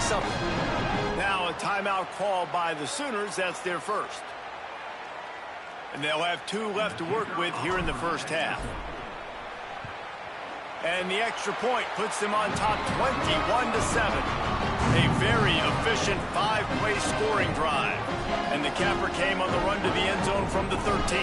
something. Now a timeout call by the Sooners. That's their first. And they'll have 2 left to work with here in the first half. And the extra point puts them on top 21-7. A very efficient 5-play scoring drive. And the capper came on the run to the end zone from the 13.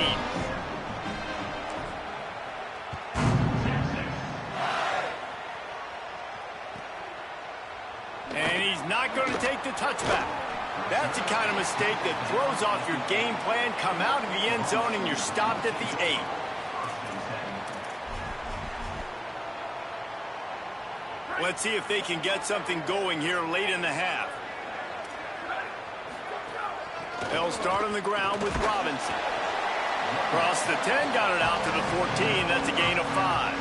And he's not going to take the touchback. That's the kind of mistake that throws off your game plan. Come out of the end zone and you're stopped at the 8. Let's see if they can get something going here late in the half. They'll start on the ground with Robinson. Across the 10, got it out to the 14. That's a gain of 5.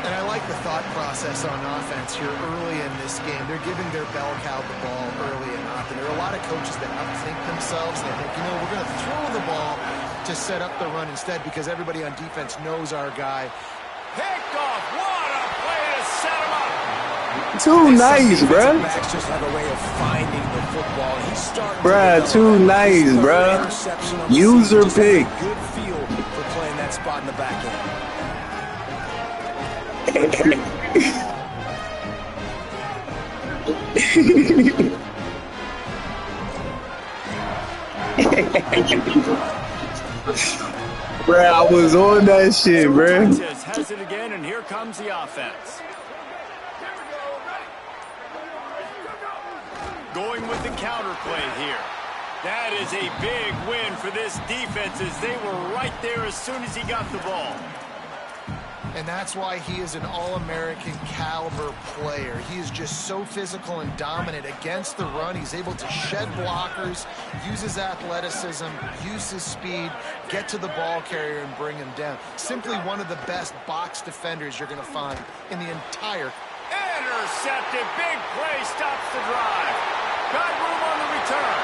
And I like the thought process on offense here early in this game. They're giving their bell cow the ball early and often. There are a lot of coaches that outthink themselves. They think, we're going to throw the ball to set up the run instead because everybody on defense knows our guy. Picked off. What a play to set him up. Too nice, bruh. Backs just have a way of finding the football. He's starting Too nice, bruh. User pick. Good feel for playing that spot in the back end. Bruh, I was on that shit, bruh. Has it again, and here comes the offense. Going with the counter play here. That is a big win for this defense as they were right there as soon as he got the ball. And that's why he is an all-American caliber player. He is just so physical and dominant against the run. He's able to shed blockers, use his athleticism, use his speed, get to the ball carrier and bring him down. Simply one of the best box defenders you're going to find in the entire. Intercepted. Big play stops the drive. Got room on the return.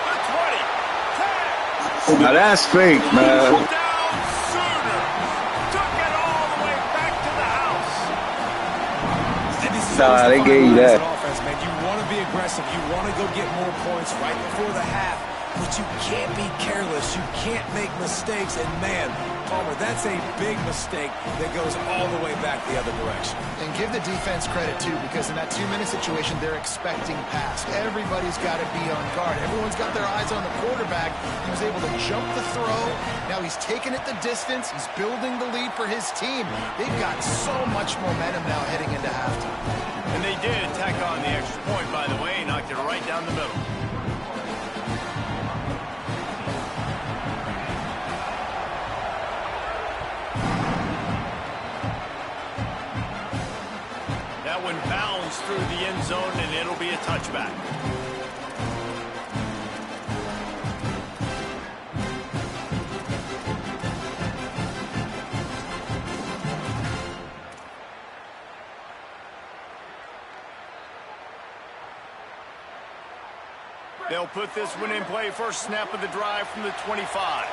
The 20. 10. Now that's fake, man. Nah, they gave you that. Offense, man. You want to be aggressive. You want to go get more points right before the half, but you can't be careless. You can't make mistakes. And, man, Palmer, that's a big mistake that goes all the way back the other direction. And give the defense credit, too, because in that 2-minute situation, they're expecting pass. Everybody's got to be on guard. Everyone's got their eyes on the quarterback. He was able to jump the throw. Now he's taking it the distance. He's building the lead for his team. They've got so much momentum now heading into halftime. And they did tack on the extra point, by the way, knocked it right down the middle. That one bounced through the end zone, and it'll be a touchback. They'll put this one in play. First snap of the drive from the 25.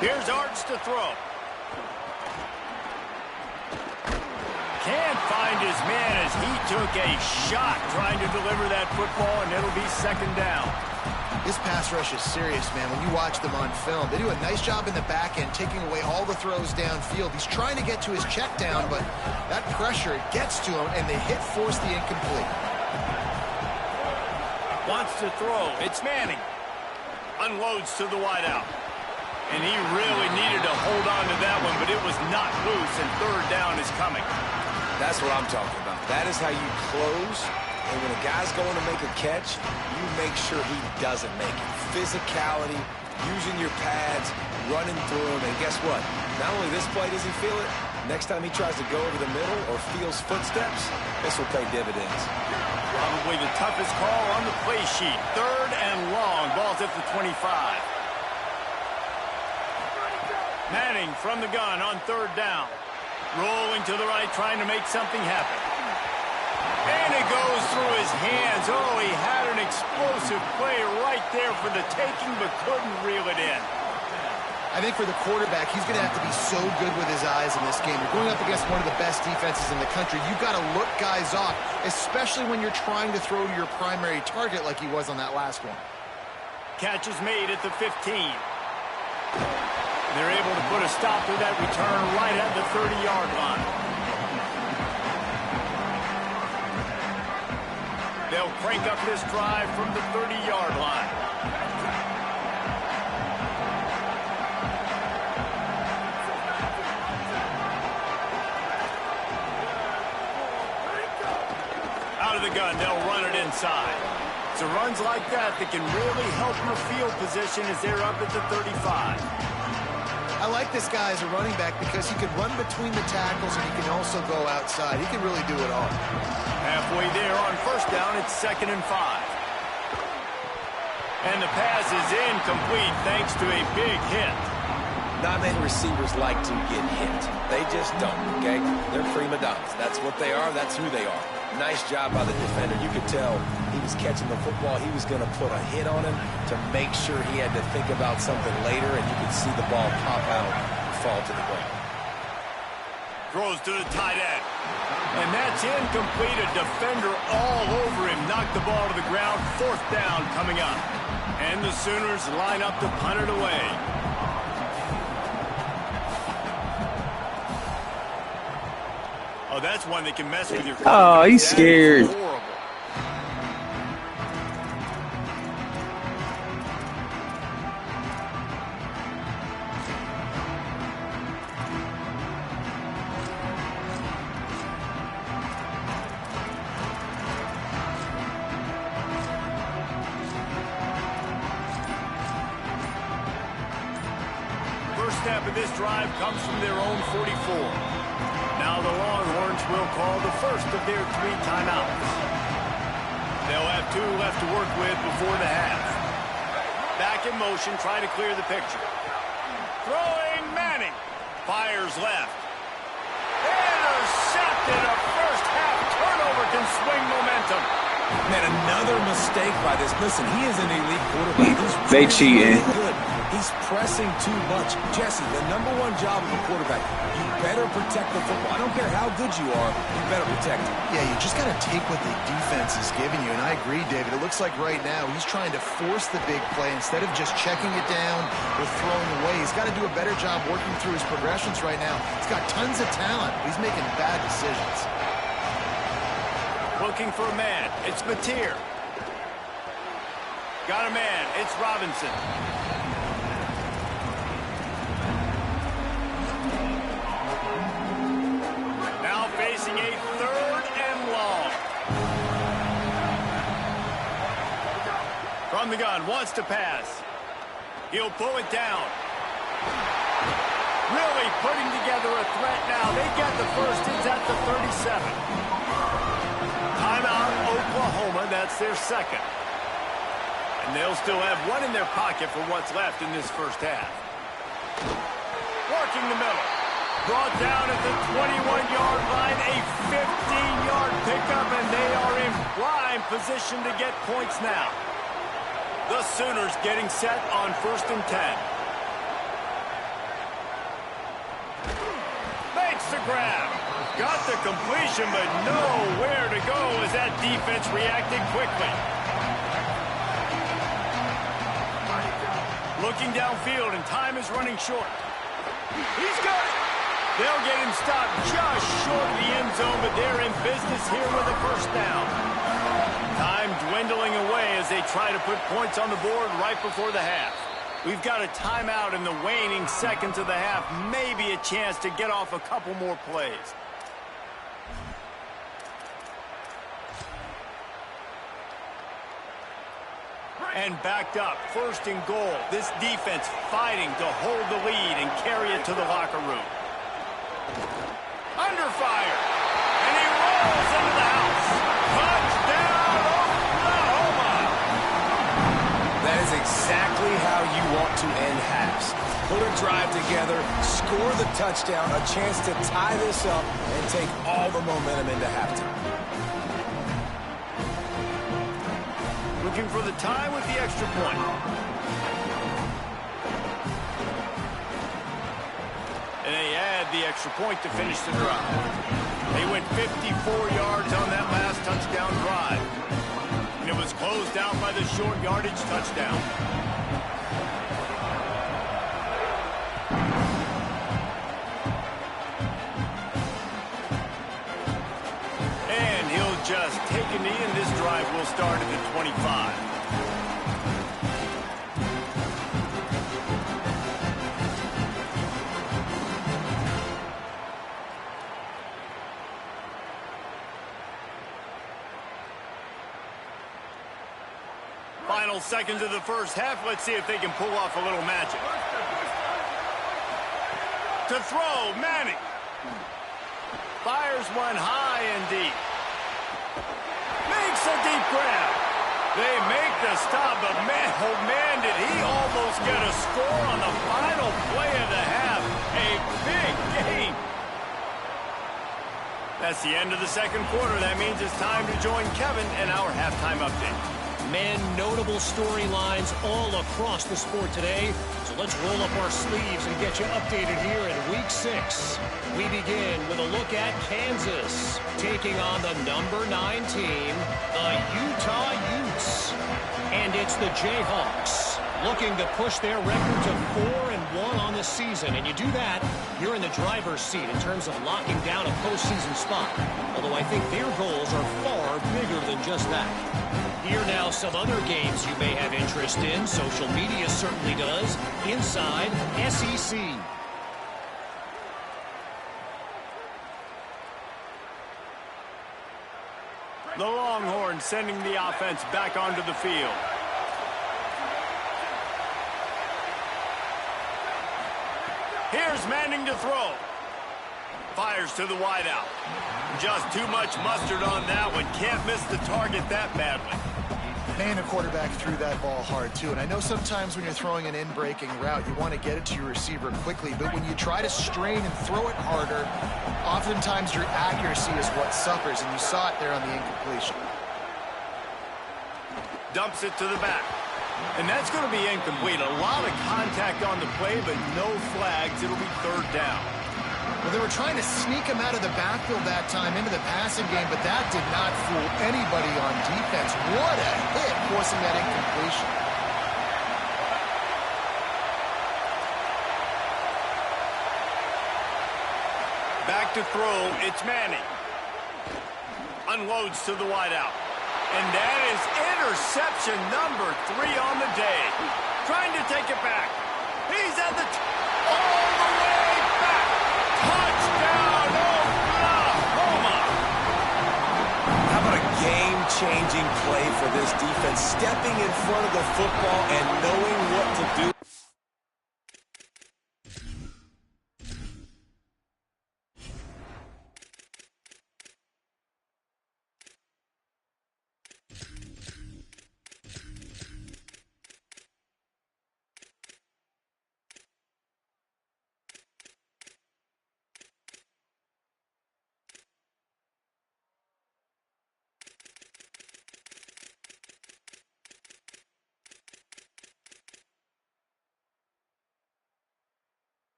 Here's Arts to throw. Can't find his man as he took a shot trying to deliver that football, and it'll be second down. This pass rush is serious, man. When you watch them on film, they do a nice job in the back end, taking away all the throws downfield. He's trying to get to his check down, but that pressure gets to him, and they force the incomplete. Wants to throw. It's Manning. Unloads to the wideout. And he really needed to hold on to that one, but it was not loose, and third down is coming. That's what I'm talking about. That is how you close. And when a guy's going to make a catch, you make sure he doesn't make it. Physicality, using your pads, running through him. And guess what? Not only this play does he feel it, next time he tries to go over the middle or feels footsteps, this will pay dividends. Probably the toughest call on the play sheet. Third and long. Ball's at the 25. Manning from the gun on third down. Rolling to the right, trying to make something happen. And it goes through his hands. Oh, he had an explosive play right there for the taking, but couldn't reel it in. I think for the quarterback, he's going to have to be so good with his eyes in this game. You're going up against one of the best defenses in the country. You've got to look guys off, especially when you're trying to throw to your primary target like he was on that last one. Catch is made at the 15. They're able to put a stop to that return right at the 30-yard line. They'll crank up this drive from the 30-yard line. Out of the gun, they'll run it inside. So runs like that can really help your field position as they're up at the 35. I like this guy as a running back because he can run between the tackles and he can also go outside. He can really do it all. Halfway there on first down, it's 2nd and 5. And the pass is incomplete thanks to a big hit. Not many receivers like to get hit. They just don't, okay? They're prima donnas. That's what they are. That's who they are. Nice job by the defender. You could tell he was catching the football. He was going to put a hit on him to make sure he had to think about something later, and you could see the ball pop out and fall to the ground. Throws to the tight end. And that's incomplete. A defender all over him. Knocked the ball to the ground. 4th down coming up. And the Sooners line up to punt it away. Oh, that's one that can mess with your... Oh, he's scared. Horrible. First snap of this drive comes from their own 44. Now the Longhorns will call the first of their 3 timeouts. They'll have 2 left to work with before the half. Back in motion, trying to clear the picture. Throwing Manning. Fires left. Intercepted. A first half turnover can swing momentum. Man, another mistake by this. Listen, he is an elite quarterback. He's They really, cheating. really good. He's pressing too much. Jesse, the #1 job of a quarterback, you better protect the football. I don't care how good you are, you better protect it. Yeah, you just got to take what the defense is giving you. And I agree, David. It looks like right now he's trying to force the big play instead of just checking it down or throwing away. He's got to do a better job working through his progressions right now. He's got tons of talent. He's making bad decisions. Looking for a man. It's Mateer. Got a man. It's Robinson. Now facing a 3rd and long. From the gun, wants to pass. He'll pull it down. Really putting together a threat now. They get the first. It's at the 37. Timeout, Oklahoma. That's their 2nd. And they'll still have 1 in their pocket for what's left in this first half. Working the middle. Brought down at the 21-yard line. A 15-yard pickup, and they are in prime position to get points now. The Sooners getting set on 1st and 10. Makes the grab. Got the completion, but nowhere to go as that defense reacted quickly. Looking downfield, and time is running short. He's got it. They'll get him stopped just short of the end zone, but they're in business here with a first down. Time dwindling away as they try to put points on the board right before the half. We've got a timeout in the waning seconds of the half. Maybe a chance to get off a couple more plays. And backed up, 1st and goal. This defense fighting to hold the lead and carry it to the locker room. Under fire. And he rolls into the house. Touchdown, Oklahoma. That is exactly how you want to end halves. Put a drive together, score the touchdown, a chance to tie this up, and take all the momentum into halftime. Looking for the tie with the extra point. And they add the extra point to finish the drive. They went 54 yards on that last touchdown drive. And it was closed out by the short yardage touchdown. And he'll just take a knee, and this drive will start at the 25. Final seconds of the first half. Let's see if they can pull off a little magic. To throw, Manning. Fires one high and deep. Makes a deep grab. They make the stop, but man, oh man, did he almost get a score on the final play of the half. A big game. That's the end of the second quarter. That means it's time to join Kevin in our halftime update. Man, notable storylines all across the sport today. So let's roll up our sleeves and get you updated here in Week 6. We begin with a look at Kansas taking on the number 9 team, the Utah Utes. And it's the Jayhawks looking to push their record to 4-1 on the season. And you do that, you're in the driver's seat in terms of locking down a postseason spot. Although I think their goals are far bigger than just that. Here now some other games you may have interest in. Social media certainly does. Inside SEC. The Longhorns sending the offense back onto the field. Here's Manning to throw. Fires to the wideout. Just too much mustard on that one. Can't miss the target that badly. Man, the quarterback threw that ball hard, too. And I know sometimes when you're throwing an in-breaking route, you want to get it to your receiver quickly. But when you try to strain and throw it harder, oftentimes your accuracy is what suffers. And you saw it there on the incompletion. Dumps it to the back. And that's going to be incomplete. A lot of contact on the play, but no flags. It'll be third down. Well, they were trying to sneak him out of the backfield that time into the passing game, but that did not fool anybody on defense. What a hit, forcing that incompletion. Back to throw, it's Manning. Unloads to the wideout. And that is interception number 3 on the day. Trying to take it back. He's at the all the way back. Touchdown, Oklahoma! How about a game-changing play for this defense? Stepping in front of the football and knowing what to do.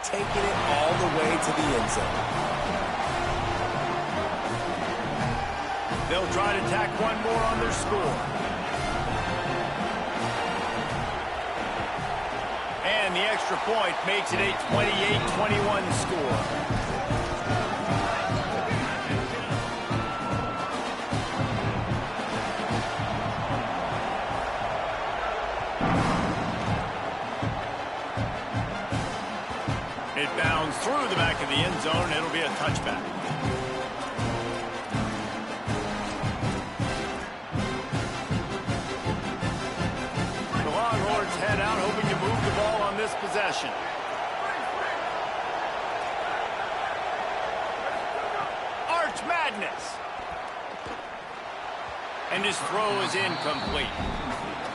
Taking it all the way to the end zone. They'll try to tack one more on their score. And the extra point makes it a 28-21 score. It bounds through the back of the end zone. It'll be a touchback. The Longhorns head out, hoping to move the ball on this possession. Arch Madness. And his throw is incomplete.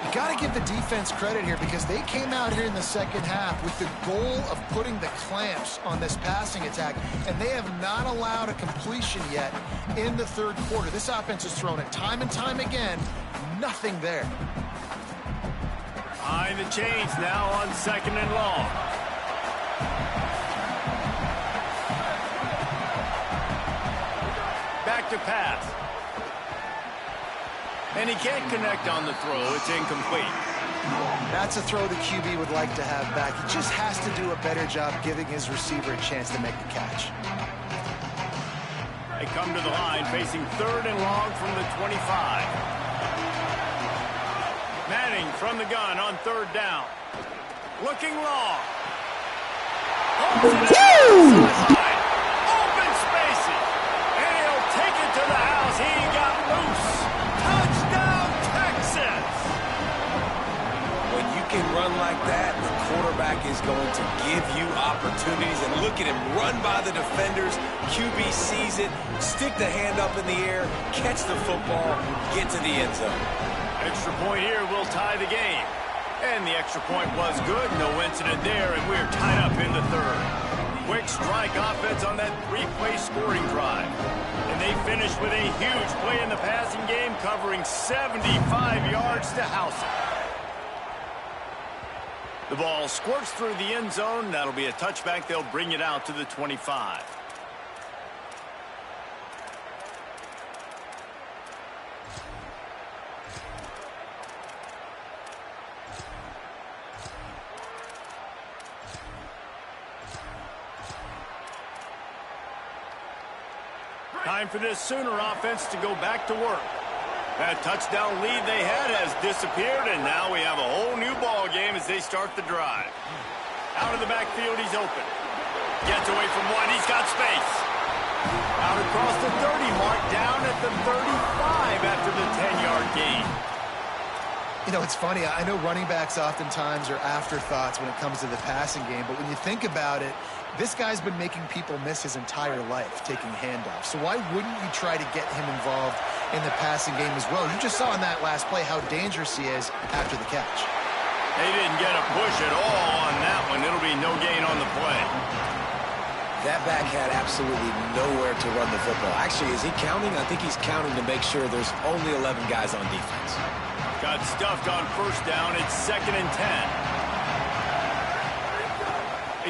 You got to give the defense credit here because they came out here in the second half with the goal of putting the clamps on this passing attack, and they have not allowed a completion yet in the third quarter. This offense has thrown it time and time again. Nothing there. Behind the chains now on 2nd and long. Back to pass. And he can't connect on the throw. It's incomplete. That's a throw the QB would like to have back. He just has to do a better job giving his receiver a chance to make the catch. They come to the line facing 3rd and long from the 25. Manning from the gun on 3rd down. Looking long. Open spaces. And he'll take it to the house. He got loose. Touchdown, Texas. When you can run like that, the quarterback is going to give you opportunities. And look at him run by the defenders. QB sees it, stick the hand up in the air, catch the football, get to the end zone. Extra point here will tie the game. And the extra point was good. No incident there, and we're tied up in the 3rd. Quick strike offense on that 3-play scoring drive. And they finish with a huge play in the passing game, covering 75 yards to house it. The ball squirts through the end zone. That'll be a touchback. They'll bring it out to the 25. Time for this Sooner offense to go back to work. That touchdown lead they had has disappeared, and now we have a whole new ball game as they start the drive. Out of the backfield, he's open. Gets away from one, he's got space. Out across the 30 mark, down at the 35 after the 10-yard gain. You know, it's funny. I know running backs oftentimes are afterthoughts when it comes to the passing game, but when you think about it, this guy's been making people miss his entire life taking handoffs. So why wouldn't you try to get him involved in the passing game as well? You just saw in that last play how dangerous he is after the catch. They didn't get a push at all on that one. It'll be no gain on the play. That back had absolutely nowhere to run the football. Actually, is he counting? I think he's counting to make sure there's only 11 guys on defense. Got stuffed on 1st down. It's 2nd and 10.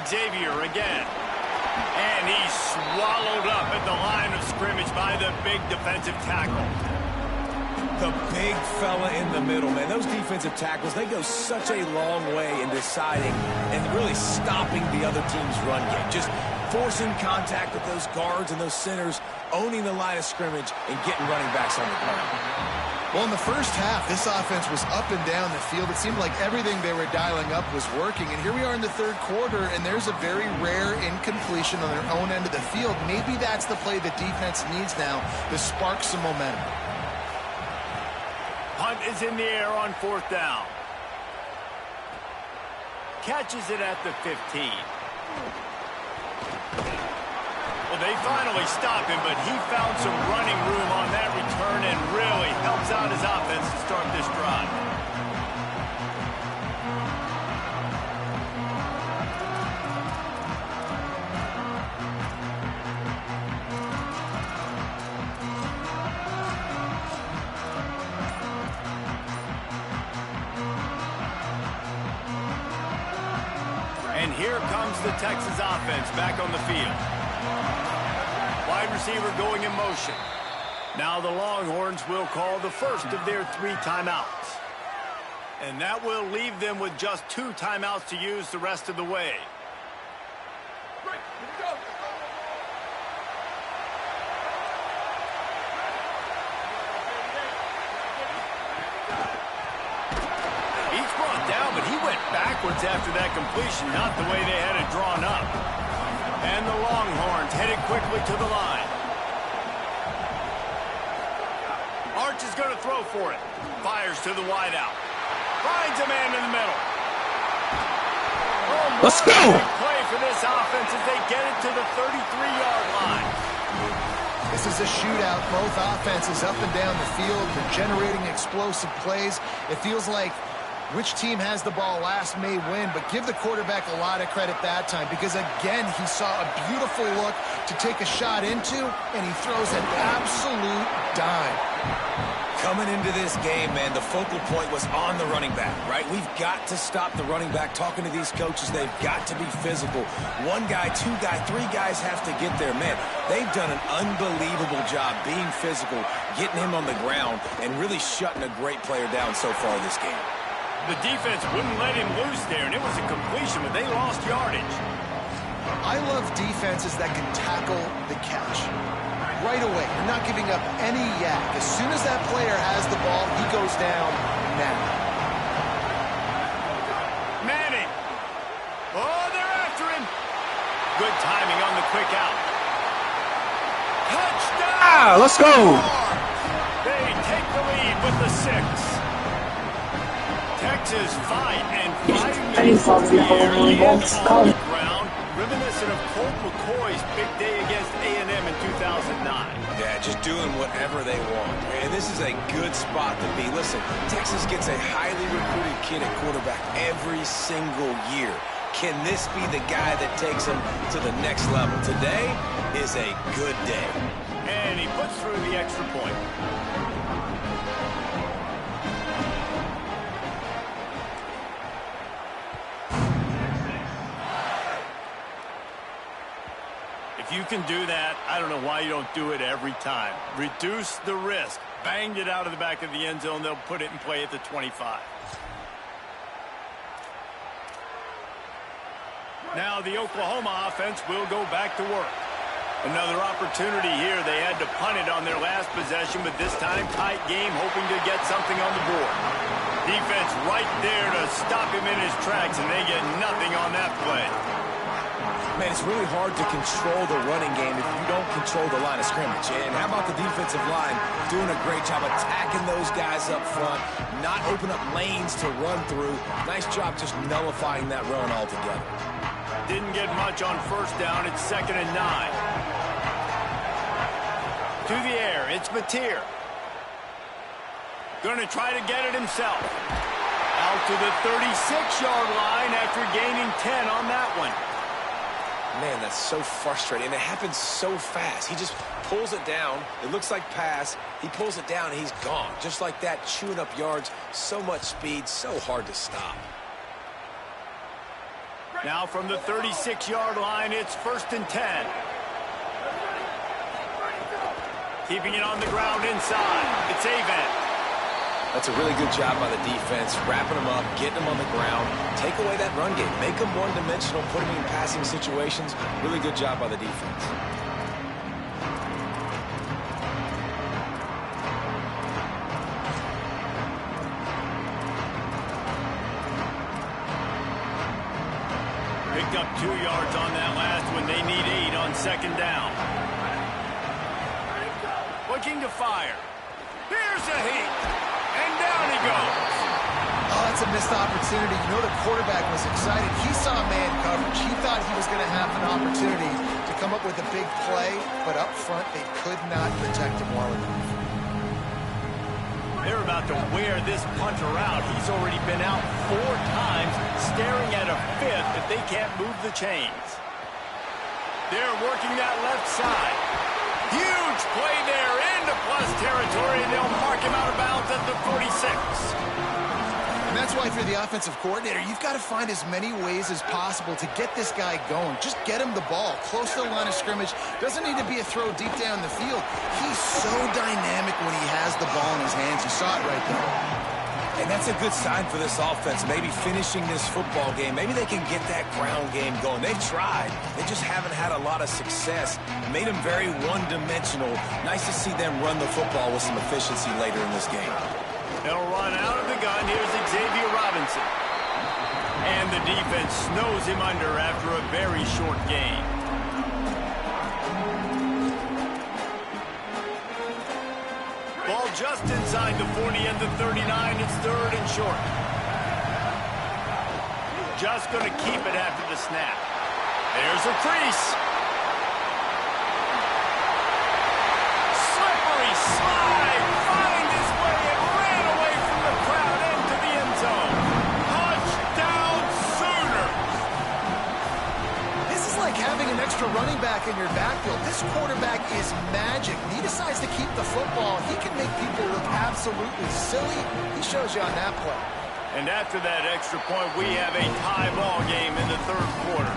Xavier again. And he's swallowed up at the line of scrimmage by the big defensive tackle. The big fella in the middle, man. Those defensive tackles, they go such a long way in deciding and really stopping the other team's run game. Just forcing contact with those guards and those centers, owning the line of scrimmage, and getting running backs on the ground. Well, in the first half, this offense was up and down the field. It seemed like everything they were dialing up was working. And here we are in the 3rd quarter, and there's a very rare incompletion on their own end of the field. Maybe that's the play the defense needs now to spark some momentum. Punt is in the air on 4th down. Catches it at the 15. Well, they finally stop him, but he found some running room on that return and really helps out his offense to start this drive. And here comes the Texas offense back on the field. Wide receiver going in motion. Now the Longhorns will call the first of their 3 timeouts. And that will leave them with just 2 timeouts to use the rest of the way. He's brought down, but he went backwards after that completion, not the way they had it drawn up. And the Longhorns headed quickly to the line. Arch is going to throw for it. Fires to the wideout. Finds a man in the middle. Oh, let's go! Big play for this offense as they get it to the 33-yard line. This is a shootout. Both offenses up and down the field. They're generating explosive plays. It feels like which team has the ball last may win, but give the quarterback a lot of credit that time because, again, he saw a beautiful look to take a shot into, and he throws an absolute dime. Coming into this game, man, the focal point was on the running back, right? We've got to stop the running back. Talking to these coaches, they've got to be physical. One guy, two guy, three guys have to get there. Man, they've done an unbelievable job being physical, getting him on the ground, and really shutting a great player down so far this game. The defense wouldn't let him loose there, and it was a completion, but they lost yardage. I love defenses that can tackle the catch. Right away, you're not giving up any yak. As soon as that player has the ball, he goes down now. Manning. Oh, they're after him. Good timing on the quick out. Touchdown! Let's go. They take the lead with the 6. Texas fight and 5 minutes in the air and on the ground, reminiscent of Colt McCoy's big day against A&M in 2009. Yeah, just doing whatever they want. And this is a good spot to be. Listen, Texas gets a highly recruited kid at quarterback every single year. Can this be the guy that takes them to the next level? Today is a good day. And he puts through the extra point. If you can do that, I don't know why you don't do it every time. Reduce the risk. Banged it out of the back of the end zone. They'll put it in play at the 25. Now the Oklahoma offense will go back to work. Another opportunity here. They had to punt it on their last possession, but this time tight game, hoping to get something on the board. Defense right there to stop him in his tracks, and they get nothing on that play. Man, it's really hard to control the running game if you don't control the line of scrimmage. And how about the defensive line doing a great job attacking those guys up front, not open up lanes to run through. Nice job just nullifying that run altogether. Didn't get much on first down. It's 2nd and 9. To the air, it's Mateer. Going to try to get it himself. Out to the 36-yard line after gaining 10 on that one. Man, that's so frustrating, and it happens so fast. He just pulls it down. It looks like pass. He pulls it down, and he's gone. Just like that, chewing up yards. So much speed, so hard to stop. Now from the 36-yard line, it's 1st and 10. Keeping it on the ground inside. It's Avent. That's a really good job by the defense, wrapping them up, getting them on the ground. Take away that run game. Make them one-dimensional, put them in passing situations. Really good job by the defense. Picked up 2 yards on that last one. They need 8 on 2nd down. Looking to fire. Here's a heat. And down he goes. Oh, that's a missed opportunity. You know the quarterback was excited. He saw man coverage. He thought he was going to have an opportunity to come up with a big play, but up front they could not protect him well enough. They're about to wear this punter out. He's already been out 4 times, staring at a 5th if they can't move the chains. They're working that left side. Huge play there into plus territory, and they'll mark him out of bounds at the 46. And that's why for the offensive coordinator, you've got to find as many ways as possible to get this guy going. Just get him the ball close to the line of scrimmage. Doesn't need to be a throw deep down the field. He's so dynamic when he has the ball in his hands. You saw it right there. And that's a good sign for this offense, maybe finishing this football game. Maybe they can get that ground game going. They've tried. They just haven't had a lot of success. Made them very one-dimensional. Nice to see them run the football with some efficiency later in this game. They'll run out of the gun. Here's Xavier Robinson. And the defense snows him under after a very short gain. Ball just inside the 40 and the 39. It's 3rd and short. Just going to keep it after the snap. There's a crease. extra running back in your backfield. This quarterback is magic. When he decides to keep the football, he can make people look absolutely silly. He shows you on that play. And after that extra point, we have a tie ball game in the third quarter.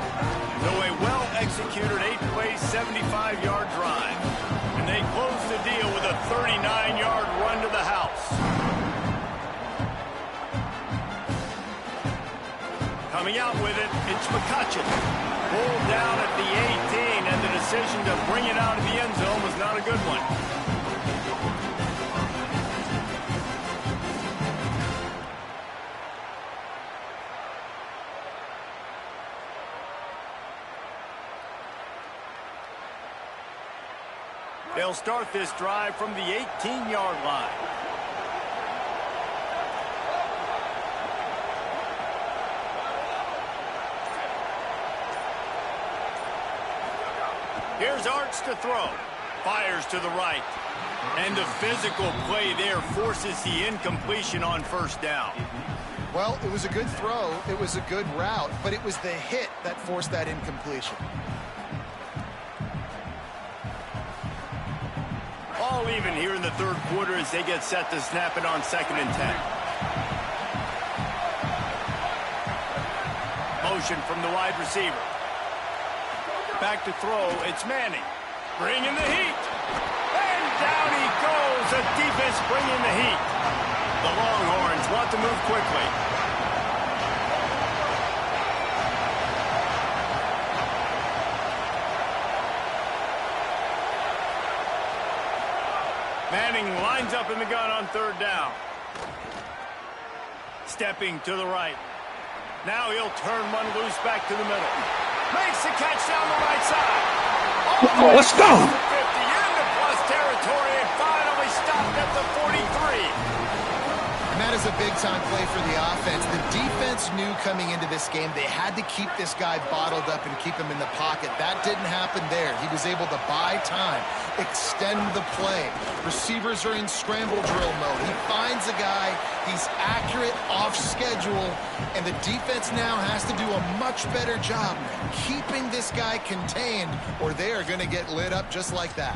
So a well-executed 8-play, 75-yard drive. And they close the deal with a 39-yard run to the house. Coming out with it, it's McCutcheon. Pulled down at the 18, and the decision to bring it out of the end zone was not a good one. They'll start this drive from the 18-yard line. Here's Arts to throw. Fires to the right. And the physical play there forces the incompletion on first down. Well, it was a good throw. It was a good route, but it was the hit that forced that incompletion. All even here in the third quarter as they get set to snap it on 2nd and 10. Motion from the wide receiver. Back to throw, it's Manning. Bringing the heat. And down he goes. The defense bringing the heat. The Longhorns want to move quickly. Manning lines up in the gun on 3rd down. Stepping to the right. Now he'll turn one loose back to the middle. Makes the catch down the right side. Oh, let's go. 50 into plus territory and finally stopped at the 43. And that is a big-time play for the offense. The defense knew coming into this game they had to keep this guy bottled up and keep him in the pocket. That didn't happen there. He was able to buy time, extend the play. Receivers are in scramble drill mode. He finds a guy, he's accurate, off schedule, and the defense now has to do a much better job keeping this guy contained, or they are going to get lit up just like that.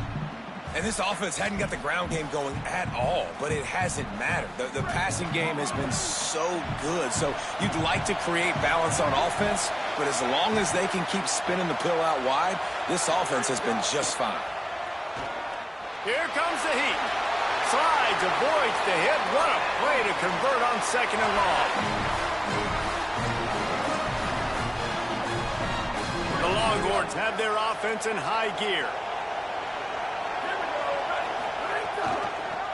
And this offense hadn't got the ground game going at all, but it hasn't mattered. The passing game has been so good. So you'd like to create balance on offense, but as long as they can keep spinning the pill out wide, this offense has been just fine. Here comes the heat. Slides, avoids the hit. What a play to convert on 2nd and long. The Longhorns have their offense in high gear.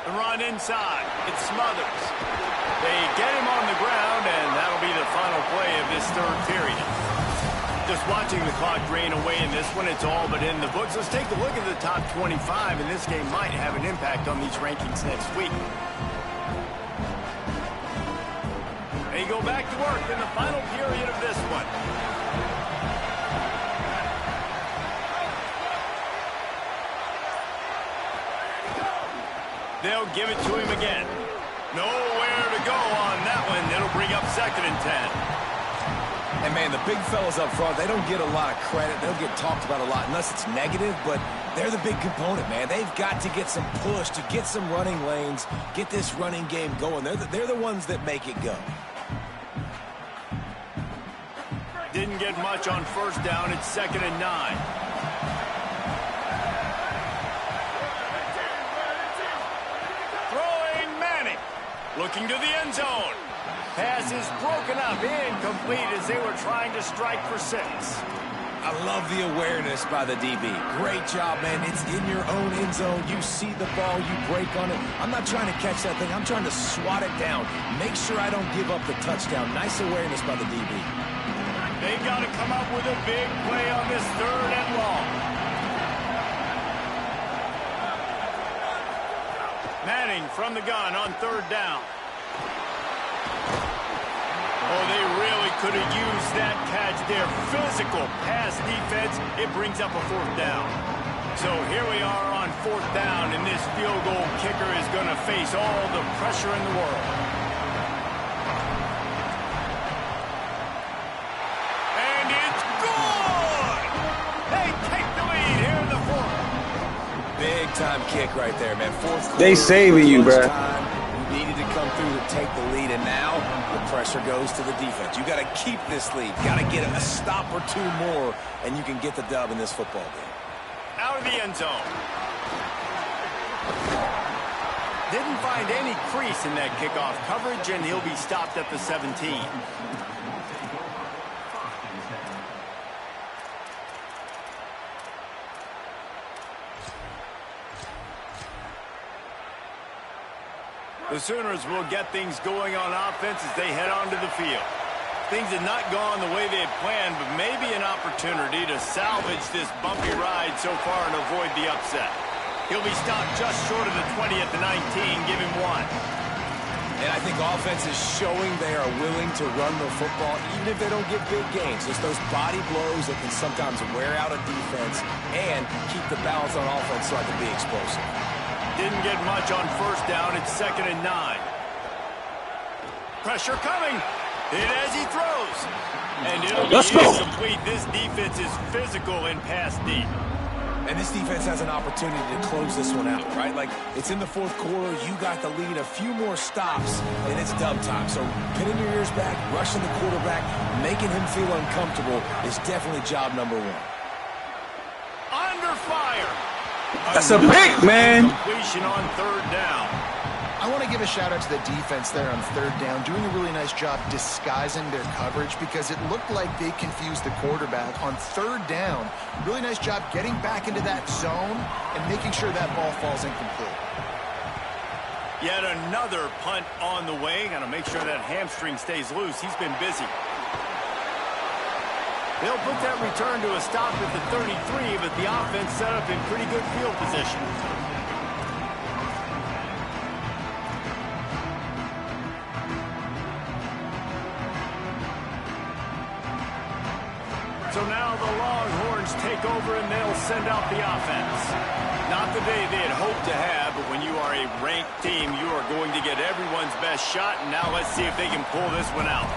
The run inside. It Smothers. They get him on the ground, and that'll be the final play of this third period. Just watching the clock drain away in this one, it's all but in the books. Let's take a look at the top 25, and this game might have an impact on these rankings next week. They go back to work in the final period of this one. They'll give it to him again. Nowhere to go on that one. It'll bring up 2nd and 10. And, man, the big fellas up front, they don't get a lot of credit. They'll get talked about a lot unless it's negative, but they're the big component, man. They've got to get some push to get some running lanes, get this running game going. They're the ones that make it go. Didn't get much on first down. It's 2nd and 9. Looking to the end zone. Pass is broken up, incomplete as they were trying to strike for 6. I love the awareness by the DB. Great job, man. It's in your own end zone. You see the ball, you break on it. I'm not trying to catch that thing. I'm trying to swat it down. Make sure I don't give up the touchdown. Nice awareness by the DB. They got to come up with a big play on this 3rd and long. Manning from the gun on 3rd down. Oh, they really could have used that catch there. Physical pass defense. It brings up a 4th down. So here we are on 4th down, and this field goal kicker is going to face all the pressure in the world. And it's good! They big-time kick right there, man. Fourth quarter. They saving you, bro. You needed to come through to take the lead, and now the pressure goes to the defense. You got to keep this lead. Got to get a stop or two more, and you can get the dub in this football game. Out of the end zone. Didn't find any crease in that kickoff coverage, and he'll be stopped at the 17. The Sooners will get things going on offense as they head onto the field. Things have not gone the way they had planned, but maybe an opportunity to salvage this bumpy ride so far and avoid the upset. He'll be stopped just short of the 20 at the 19. Give him 1. And I think offense is showing they are willing to run the football, even if they don't get big gains. Just those body blows that can sometimes wear out a defense and keep the balance on offense so I can be explosive. Didn't get much on first down. It's 2nd and 9. Pressure coming. In as he throws. And it'll be incomplete. This defense is physical in pass deep. And this defense has an opportunity to close this one out, right? Like, it's in the fourth quarter. You got the lead. A few more stops, and it's dub time. So pinning your ears back, rushing the quarterback, making him feel uncomfortable is definitely job number 1. Under fire. That's a pick, man. Completion on 3rd down. I want to give a shout out to the defense there on 3rd down, doing a really nice job disguising their coverage because it looked like they confused the quarterback on 3rd down. Really nice job getting back into that zone and making sure that ball falls incomplete. Yet another punt on the way. Got to make sure that hamstring stays loose. He's been busy. They'll put that return to a stop at the 33, but the offense set up in pretty good field position. So now the Longhorns take over and they'll send out the offense. Not the day they had hoped to have, but when you are a ranked team, you are going to get everyone's best shot, and now let's see if they can pull this one out.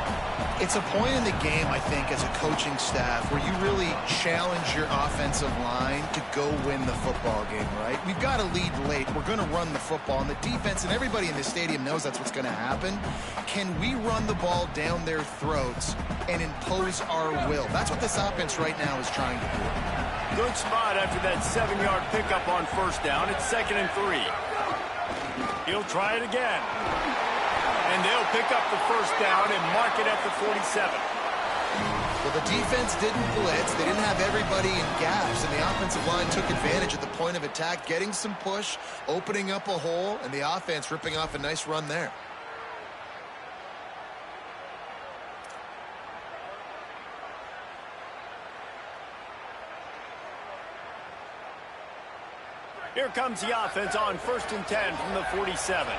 It's a point in the game, I think, as a coaching staff where you really challenge your offensive line to go win the football game, right? We've got to lead late. We're going to run the football, and the defense and everybody in the stadium knows that's what's going to happen. Can we run the ball down their throats and impose our will? That's what this offense right now is trying to do. Good spot after that 7-yard pickup on first down. It's 2nd and 3. He'll try it again. And they'll pick up the first down and mark it at the 47. Well, the defense didn't blitz. They didn't have everybody in gaps, and the offensive line took advantage at the point of attack, getting some push, opening up a hole, and the offense ripping off a nice run there. Here comes the offense on 1st and 10 from the 47.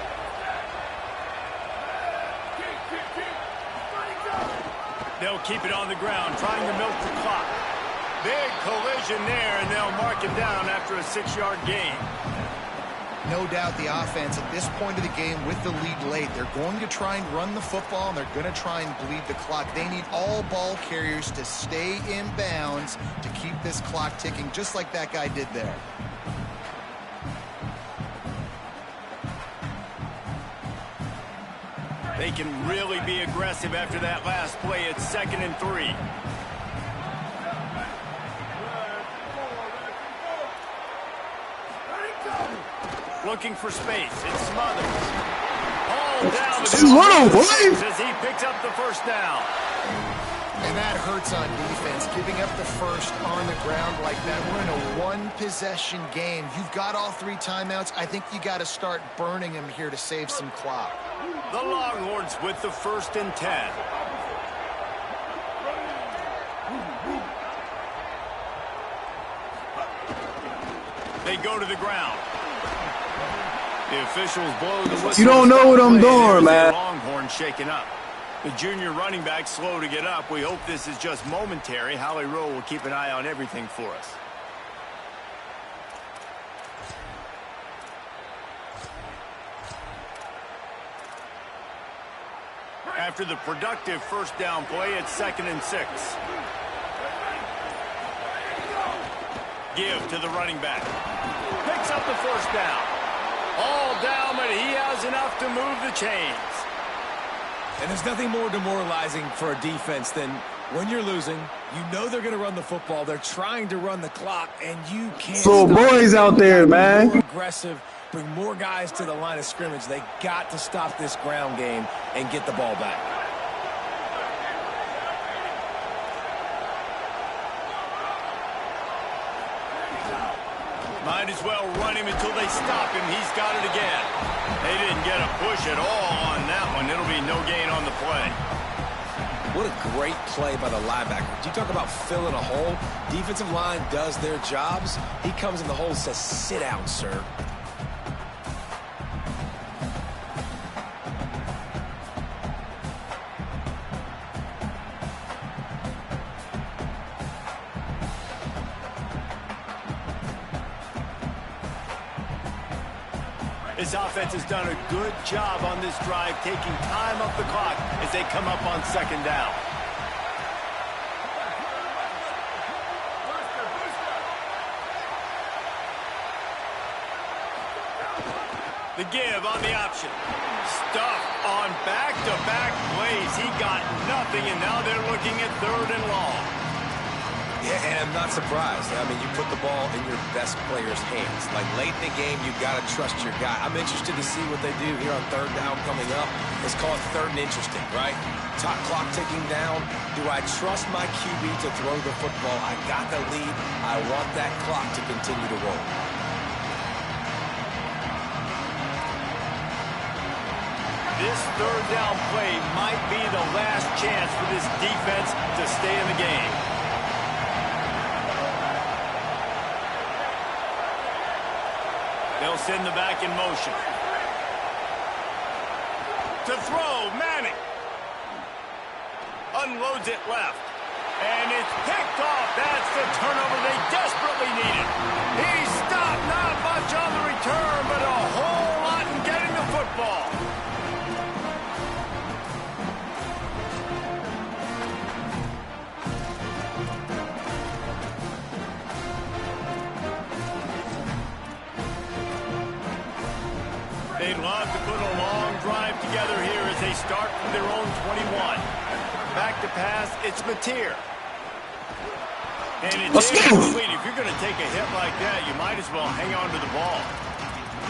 They'll keep it on the ground, trying to milk the clock. Big collision there, and they'll mark it down after a 6-yard gain. No doubt the offense at this point of the game with the lead late, they're going to try and run the football, and they're going to try and bleed the clock. They need all ball carriers to stay in bounds to keep this clock ticking, just like that guy did there. They can really be aggressive after that last play. It's 2nd and 3. Looking for space. It's Smothers. All down as he picks up the first down. And that hurts on defense, giving up the first on the ground like that. We're in a one-possession game. You've got all 3 timeouts. I think you got to start burning them here to save some clock. The Longhorns with the 1st and 10. They go to the ground. The officials blow the whistle. You don't know what I'm doing, man. Longhorn shaking up. The junior running back slow to get up. We hope this is just momentary. Howie Rowe will keep an eye on everything for us. After the productive first down play, it's 2nd and 6. give to the running back. Picks up the first down. All down, but he has enough to move the chains. And there's nothing more demoralizing for a defense than when you're losing, you know they're going to run the football. They're trying to run the clock, and you can't So stop boys it. out there, man. More aggressive, bring more guys to the line of scrimmage. They got to stop this ground game and get the ball back. Might as well run him until they stop him. He's got it again. They didn't get a push at all on that one. It'll be no gain on the play. What a great play by the linebacker. You talk about filling a hole. Defensive line does their jobs. He comes in the hole and says, sit down, sir. This offense has done a good job on this drive, taking time off the clock as they come up on second down. The give on the option. Stuff on back-to-back plays. He got nothing, and now they're looking at third and long. Yeah, and I'm not surprised. I mean, you put the ball in your best player's hands. Like, late in the game, you've got to trust your guy. I'm interested to see what they do here on third down coming up. Let's call it third and interesting, right? Top clock ticking down. Do I trust my QB to throw the football? I got the lead. I want that clock to continue to roll. This third down play might be the last chance for this defense to stay in the game. They'll send the back in motion. To throw, Manning. Unloads it left. And it's picked off. That's the turnover they desperately needed. He stopped, not much on the return, but a whole lot in getting the football. They'd love to put a long drive together here as they start from their own 21. Back to pass, it's Mateer. And it's incomplete. If you're going to take a hit like that, you might as well hang on to the ball.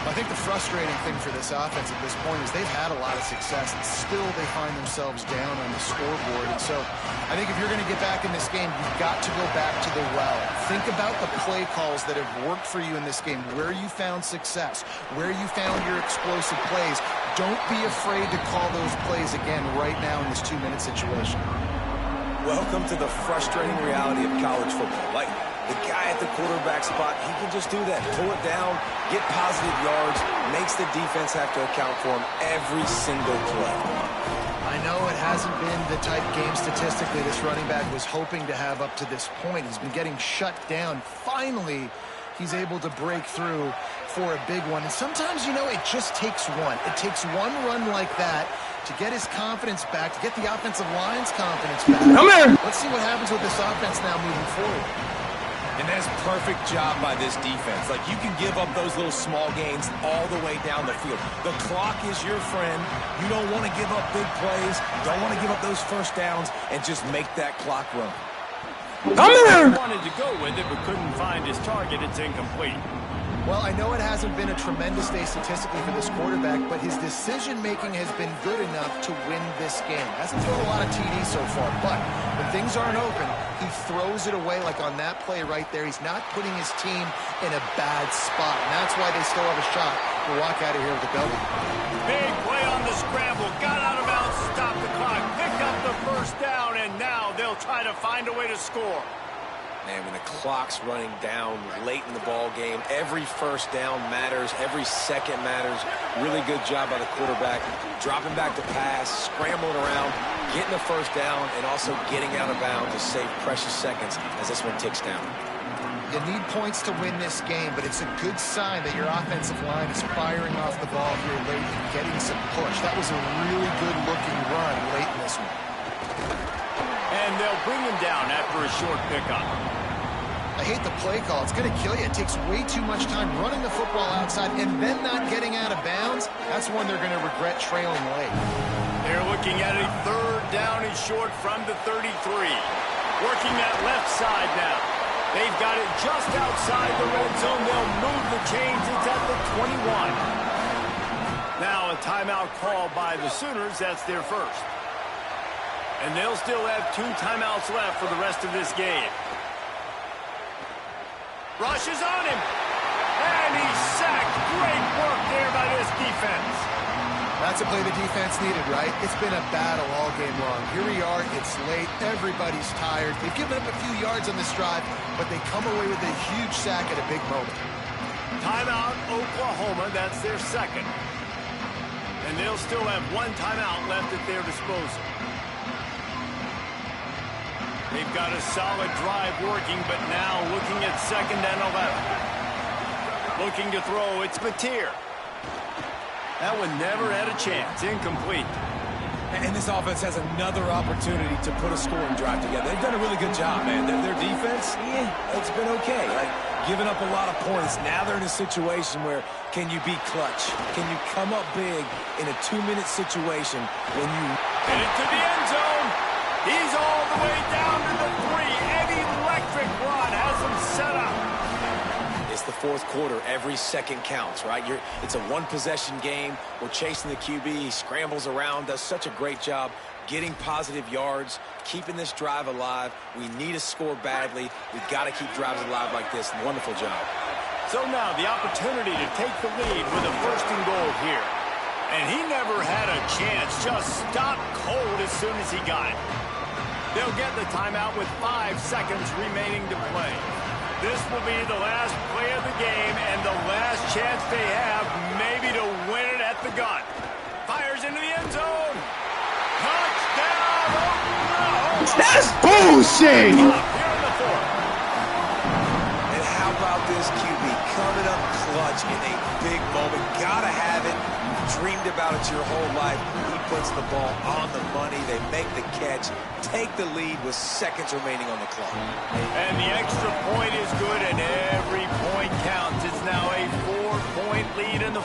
I think the frustrating thing for this offense at this point is they've had a lot of success, and still they find themselves down on the scoreboard. And so I think if you're going to get back in this game, you've got to go back to the well. Think about the play calls that have worked for you in this game, where you found success, where you found your explosive plays. Don't be afraid to call those plays again right now in this 2-minute situation. Welcome to the frustrating reality of college football. Like, the guy at the quarterback spot, he can just do that. Pull it down, get positive yards, makes the defense have to account for him every single play. I know it hasn't been the type game statistically this running back was hoping to have up to this point. He's been getting shut down. Finally, he's able to break through for a big one. And sometimes, you know, it just takes one. It takes one run like that to get his confidence back, to get the offensive line's confidence back. Come here. Let's see what happens with this offense now moving forward. And that's perfect job by this defense. Like, you can give up those little small gains all the way down the field. The clock is your friend. You don't want to give up big plays. Don't want to give up those first downs, and just make that clock run. Come here. Wanted to go with it, but couldn't find his target. It's incomplete. Well, I know it hasn't been a tremendous day statistically for this quarterback, but his decision-making has been good enough to win this game. Hasn't thrown a lot of TDs so far, but when things aren't open, he throws it away like on that play right there. He's not putting his team in a bad spot, and that's why they still have a shot to walk out of here with a W. Big play on the scramble. Got out of bounds, stopped the clock, picked up the first down, and now they'll try to find a way to score. Man, when the clock's running down late in the ball game, every first down matters, every second matters. Really good job by the quarterback, dropping back to pass, scrambling around, getting the first down, and also getting out of bounds to save precious seconds as this one ticks down. You need points to win this game, but it's a good sign that your offensive line is firing off the ball here late and getting some push. That was a really good-looking run late in this one. And they'll bring him down after a short pickup. I hate the play call. It's going to kill you. It takes way too much time running the football outside and then not getting out of bounds. That's one they're going to regret trailing late. They're looking at a third down and short from the 33. Working that left side now. They've got it just outside the red zone. They'll move the chains. It's at the 21. Now a timeout call by the Sooners. That's their first. And they'll still have 2 timeouts left for the rest of this game. Rush is on him. And he's sacked. Great work there by this defense. That's a play the defense needed, right? It's been a battle all game long. Here we are. It's late. Everybody's tired. They've given up a few yards on this drive, but they come away with a huge sack at a big moment. Timeout, Oklahoma. That's their second. And they'll still have 1 timeout left at their disposal. They've got a solid drive working, but now looking at 2nd and 11. Looking to throw, it's Batir. That one never had a chance. Incomplete. And this offense has another opportunity to put a scoring drive together. They've done a really good job, man. Their defense, it's been okay. Like, giving up a lot of points. Now they're in a situation where can you be clutch? Can you come up big in a 2-minute situation when you... And into the end zone. He's all the way down to the 3. An electric run has him set up. It's the 4th quarter. Every second counts, right? It's a 1-possession game. We're chasing the QB. He scrambles around, does such a great job getting positive yards, keeping this drive alive. We need to score badly. We've got to keep drives alive like this. Wonderful job. So now the opportunity to take the lead with a 1st and goal here. And he never had a chance. Just stopped cold as soon as he got it. They'll get the timeout with 5 seconds remaining to play. This will be the last play of the game and the last chance they have maybe to win it at the gun. Fires into the end zone. Touchdown, Oklahoma! That's bullshit! Here in the 4th. And how about this QB coming up clutch in a big moment? Gotta have it. You've dreamed about it your whole life. He puts the ball on the money. They make the catch, take the lead with seconds remaining on the clock. And the extra point is good, and every point counts. It's now a 4-point lead in the